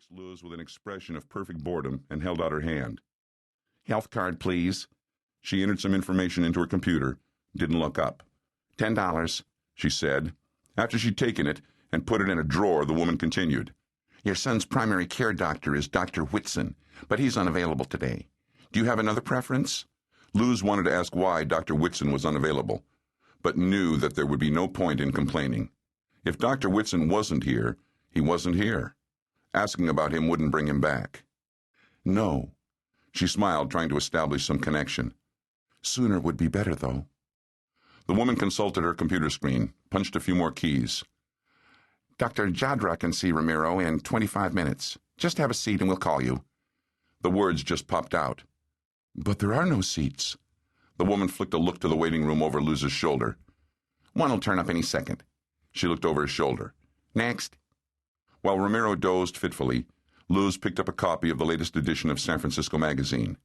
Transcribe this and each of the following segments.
fixed Luz with an expression of perfect boredom and held out her hand. "Health card, please." She entered some information into her computer, didn't look up. $10, she said. After she'd taken it and put it in a drawer, the woman continued. "Your son's primary care doctor is Dr. Whitson, but he's unavailable today. Do you have another preference?" Luz wanted to ask why Dr. Whitson was unavailable, but knew that there would be no point in complaining. If Dr. Whitson wasn't here, he wasn't here. Asking about him wouldn't bring him back. "No." She smiled, trying to establish some connection. "Sooner would be better, though." The woman consulted her computer screen, punched a few more keys. "Dr. Jadra can see Ramiro in 25 minutes. Just have a seat and we'll call you." The words just popped out. "But there are no seats." The woman flicked a look to the waiting room over Luz's shoulder. "One'll turn up any second." She looked over his shoulder. "Next." While Ramiro dozed fitfully, Luz picked up a copy of the latest edition of San Francisco Magazine.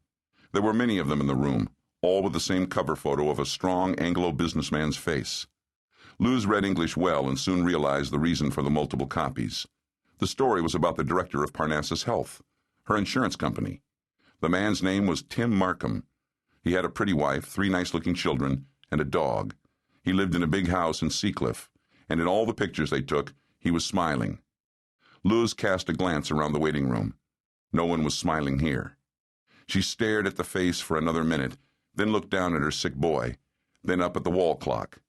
There were many of them in the room, all with the same cover photo of a strong Anglo businessman's face. Luz read English well and soon realized the reason for the multiple copies. The story was about the director of Parnassus Health, her insurance company. The man's name was Tim Markham. He had a pretty wife, 3 nice-looking children, and a dog. He lived in a big house in Seacliff, and in all the pictures they took, he was smiling. Luz cast a glance around the waiting room. No one was smiling here. She stared at the face for another minute, then looked down at her sick boy, then up at the wall clock.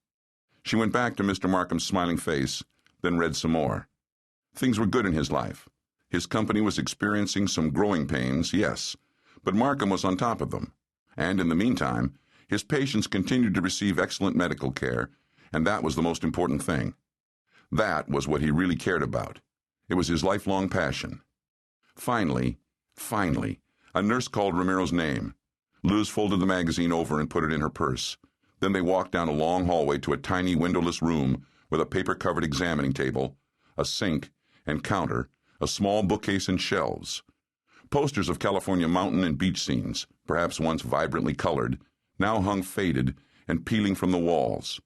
She went back to Mr. Markham's smiling face, then read some more. Things were good in his life. His company was experiencing some growing pains, yes, but Markham was on top of them. And in the meantime, his patients continued to receive excellent medical care, and that was the most important thing. That was what he really cared about. It was his lifelong passion. Finally, a nurse called Ramiro's name. Luz folded the magazine over and put it in her purse. Then they walked down a long hallway to a tiny windowless room with a paper-covered examining table, a sink and counter, a small bookcase and shelves. Posters of California mountain and beach scenes, perhaps once vibrantly colored, now hung faded and peeling from the walls.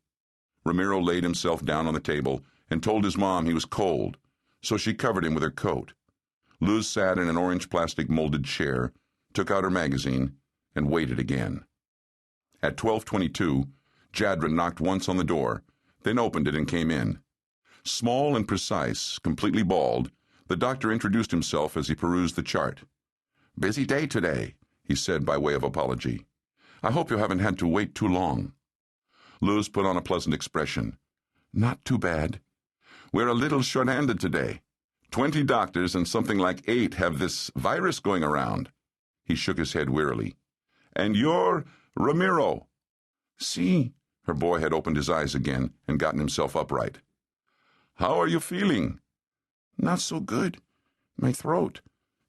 Ramiro laid himself down on the table and told his mom he was cold, so she covered him with her coat. Luz sat in an orange plastic molded chair, took out her magazine, and waited again. At 12:22, Jadra knocked once on the door, then opened it and came in. Small and precise, completely bald, the doctor introduced himself as he perused the chart. "Busy day today," he said by way of apology. "I hope you haven't had to wait too long." Luz put on a pleasant expression. "Not too bad. We're a little short-handed today. 20 doctors and something like 8 have this virus going around." He shook his head wearily. "And you're Ramiro." "See." Her boy had opened his eyes again and gotten himself upright. "How are you feeling?" "Not so good. My throat."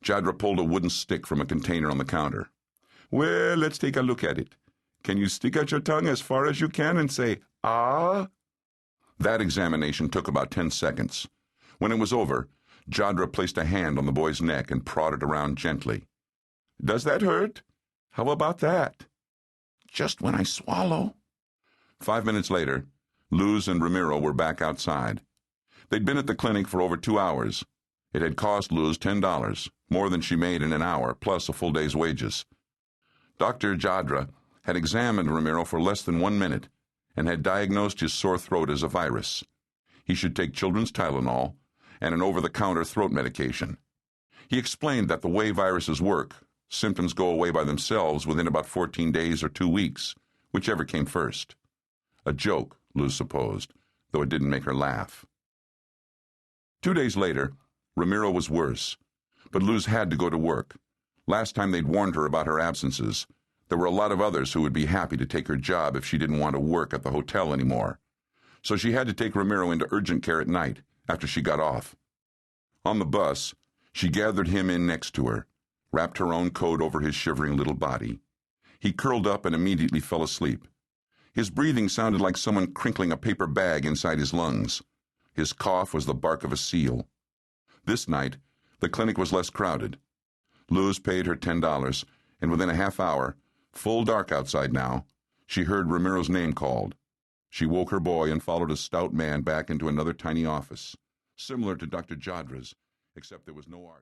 Jadra pulled a wooden stick from a container on the counter. "Well, let's take a look at it. Can you stick out your tongue as far as you can and say, 'Ah'?" That examination took about 10 seconds. When it was over, Jadra placed a hand on the boy's neck and prodded around gently. "Does that hurt? How about that?" "Just when I swallow." 5 minutes later, Luz and Ramiro were back outside. They'd been at the clinic for over 2 hours. It had cost Luz $10, more than she made in an hour, plus a full day's wages. Dr. Jadra had examined Ramiro for less than 1 minute and had diagnosed his sore throat as a virus. He should take children's Tylenol and an over-the-counter throat medication. He explained that the way viruses work, symptoms go away by themselves within about 14 days or 2 weeks, whichever came first. A joke, Luz supposed, though it didn't make her laugh. 2 days later, Ramiro was worse, but Luz had to go to work. Last time they'd warned her about her absences. There were a lot of others who would be happy to take her job if she didn't want to work at the hotel anymore. So she had to take Ramiro into urgent care at night, after she got off. On the bus, she gathered him in next to her, wrapped her own coat over his shivering little body. He curled up and immediately fell asleep. His breathing sounded like someone crinkling a paper bag inside his lungs. His cough was the bark of a seal. This night, the clinic was less crowded. Luz paid her $10, and within a half hour, full dark outside now, she heard Ramiro's name called. She woke her boy and followed a stout man back into another tiny office, similar to Dr. Jadra's, except there was no art.